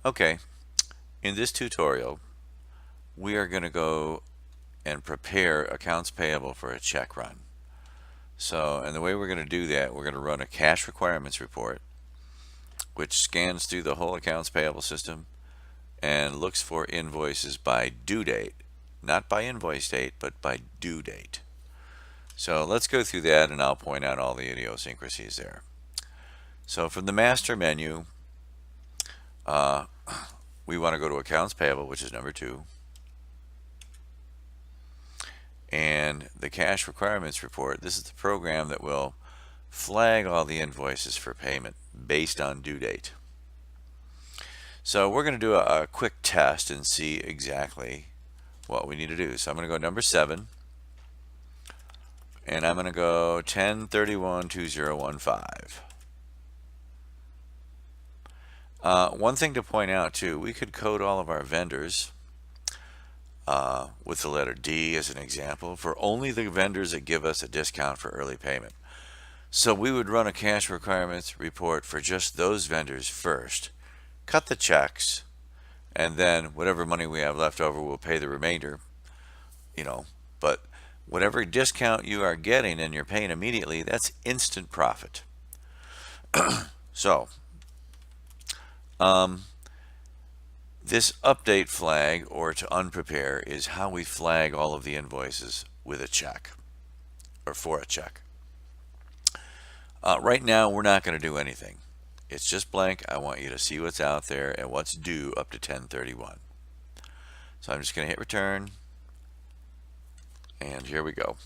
Okay, in this tutorial, we are going to go and prepare accounts payable for a check run. And the way we're going to do that, we're going to run a cash requirements report, which scans through the whole accounts payable system and looks for invoices by due date, not by invoice date, but by due date. So let's go through that and I'll point out all the idiosyncrasies there. So from the master menu, we want to go to accounts payable, which is number 2. And the cash requirements report, this is the program that will flag all the invoices for payment based on due date. So we're going to do a quick test and see exactly what we need to do. So I'm going to go number 7, and I'm going to go 10/31/2015. One thing to point out too, we could code all of our vendors with the letter D as an example for only the vendors that give us a discount for early payment. So we would run a cash requirements report for just those vendors first, cut the checks, and then whatever money we have left over, we'll pay the remainder, but whatever discount you are getting and you're paying immediately, that's instant profit. So this update flag, or to unprepare, is how we flag all of the invoices with a check or for a check. Right now we're not going to do anything. It's just blank. I want you to see what's out there and what's due up to 10/31. So I'm just going to hit return, and here we go.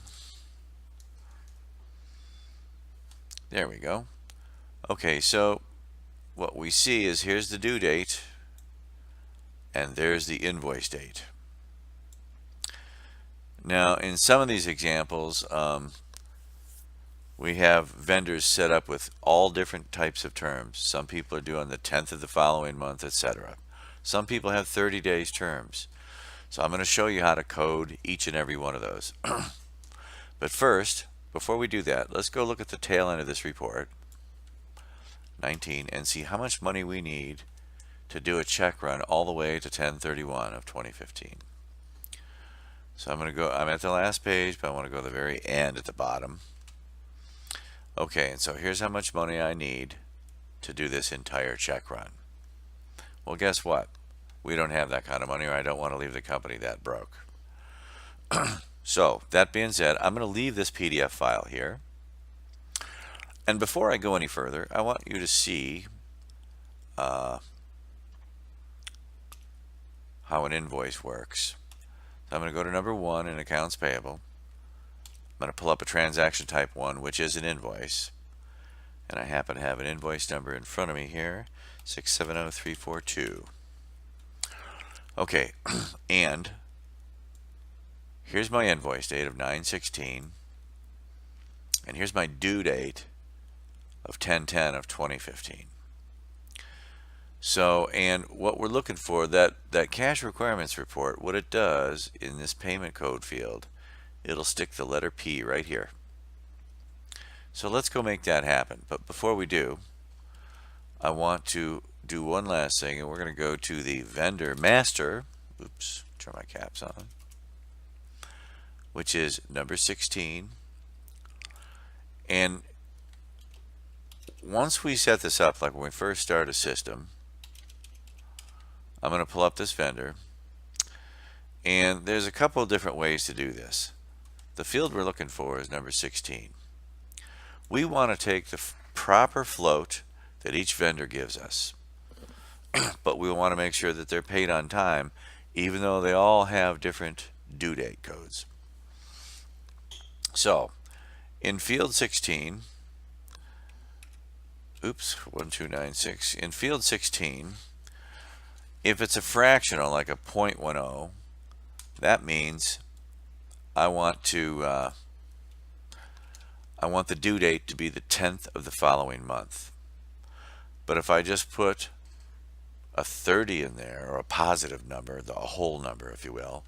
There we go. Okay, so what we see is here's the due date and there's the invoice date. Now in some of these examples, we have vendors set up with all different types of terms. Some people are due on the 10th of the following month, etc. Some people have 30 days terms. So I'm going to show you how to code each and every one of those. But first, before we do that, let's go look at the tail end of this report, 19, and see how much money we need to do a check run all the way to 10/31/2015. So I'm at the last page, but I want to go to the very end at the bottom. Okay, and so here's how much money I need to do this entire check run. Well, guess what? We don't have that kind of money, or I don't want to leave the company that broke. So, that being said, I'm going to leave this PDF file here. And before I go any further, I want you to see how an invoice works. So I'm going to go to number 1 in accounts payable. I'm going to pull up a transaction type 1, which is an invoice. And I happen to have an invoice number in front of me here, 670342. Okay, and here's my invoice date of 9/16, and here's my due date of 10/10/2015. So, and what we're looking for, that cash requirements report, what it does in this payment code field, it'll stick the letter P right here. So let's go make that happen. But before we do, I want to do one last thing, and we're going to go to the vendor master. Oops, turn my caps on. Which is number 16. And once we set this up, like when we first start a system, I'm going to pull up this vendor. And there's a couple of different ways to do this. The field we're looking for is number 16. We want to take the proper float that each vendor gives us. But we want to make sure that they're paid on time, even though they all have different due date codes. So, in field 16, oops, 1296, in field 16, if it's a fractional, like a 0.10, that means I want the due date to be the 10th of the following month. But if I just put a 30 in there, or a positive number, a whole number if you will,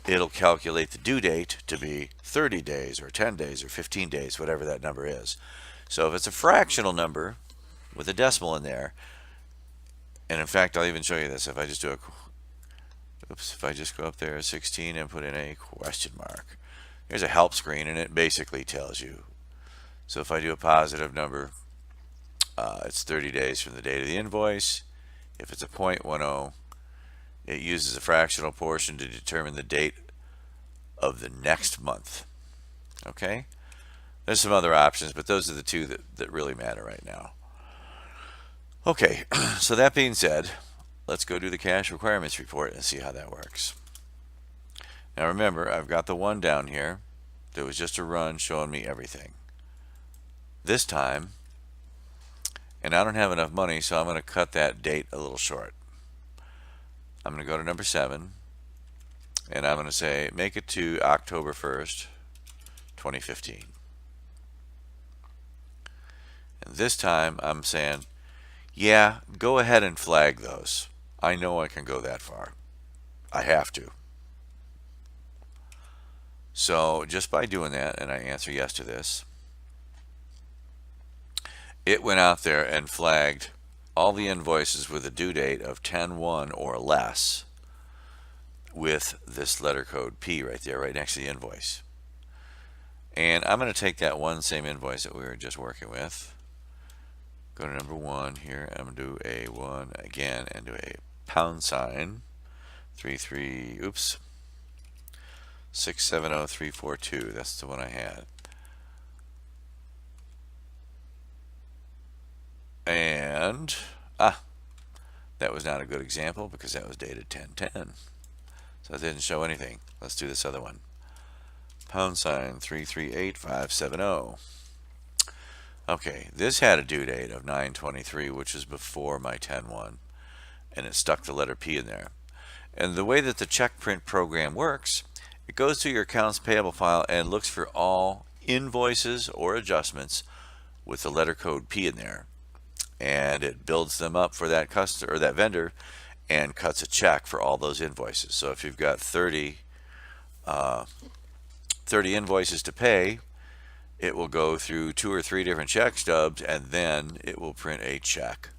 it'll calculate the due date to be 30 days or 10 days or 15 days, whatever that number is. So if it's a fractional number with a decimal in there, And in fact, I'll even show you this. If I just do a, oops, if I just go up there 16 and put in a question mark, here's a help screen, and it basically tells you. So if I do a positive number, it's 30 days from the date of the invoice. If it's a 0.10, it uses a fractional portion to determine the date of the next month. Okay? There's some other options, but those are the two that really matter right now. Okay, so that being said, let's go do the cash requirements report and see how that works. Now remember, I've got the one down here that was just a run showing me everything. This time, and I don't have enough money, so I'm going to cut that date a little short. I'm going to go to number 7, and I'm going to say make it to October 1st, 2015. And this time I'm saying, yeah, go ahead and flag those. I know I can go that far. I have to. So just by doing that, and I answer yes to this, it went out there and flagged all the invoices with a due date of 10/1 or less with this letter code P right there, right next to the invoice. And I'm going to take that one same invoice that we were just working with, go to number 1 here, I'm going to do a 1 again and do a #, 670342. That's the one I had. And that was not a good example because that was dated 10/10, so it didn't show anything. Let's do this other one, #338570. Okay, this had a due date of 9/23, which is before my 10/1, and it stuck the letter P in there. And the way that the check print program works, it goes to your accounts payable file and looks for all invoices or adjustments with the letter code P in there, and it builds them up for that customer or that vendor and cuts a check for all those invoices. So if you've got 30 invoices to pay, it will go through 2 or 3 different check stubs, and then it will print a check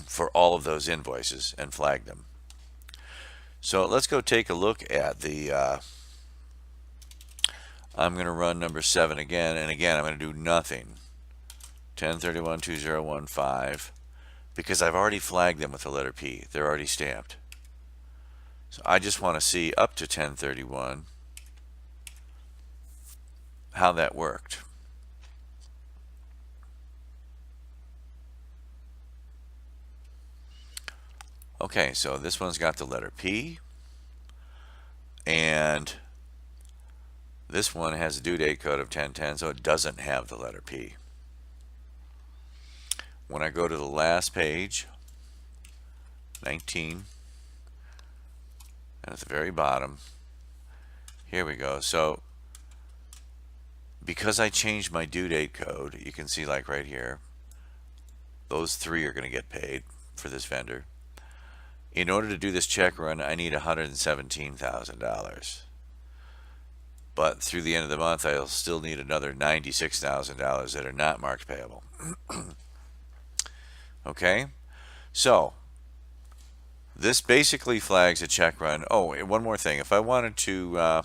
for all of those invoices and flag them. So let's go take a look at the I'm going to run number 7 again, and again I'm going to do nothing. 10/31/2015, because I've already flagged them with the letter P. They're already stamped. So I just want to see up to 10/31 how that worked. Okay, so this one's got the letter P, and this one has a due date code of 10/10, so it doesn't have the letter P. When I go to the last page, 19, and at the very bottom, here we go. So because I changed my due date code, you can see like right here, those 3 are going to get paid for this vendor. In order to do this check run, I need $117,000. But through the end of the month, I'll still need another $96,000 that are not marked payable. Okay, so this basically flags a check run. Oh, one more thing. If I wanted to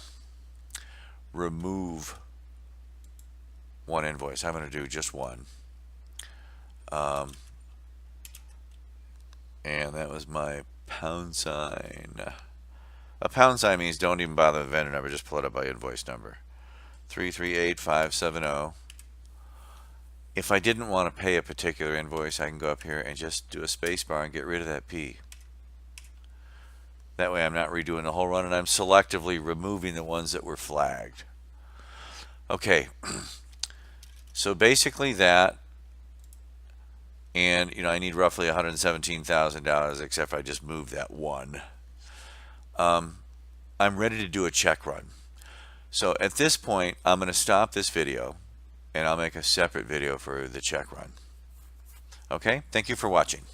remove one invoice, I'm going to do just one. And that was my #. A # means don't even bother the vendor number, just pull it up by invoice number. 338570. If I didn't want to pay a particular invoice, I can go up here and just do a space bar and get rid of that P. That way I'm not redoing the whole run, and I'm selectively removing the ones that were flagged. Okay, so basically that, and I need roughly $117,000, except I just moved that one. I'm ready to do a check run. So at this point, I'm going to stop this video, and I'll make a separate video for the check run. Okay, thank you for watching.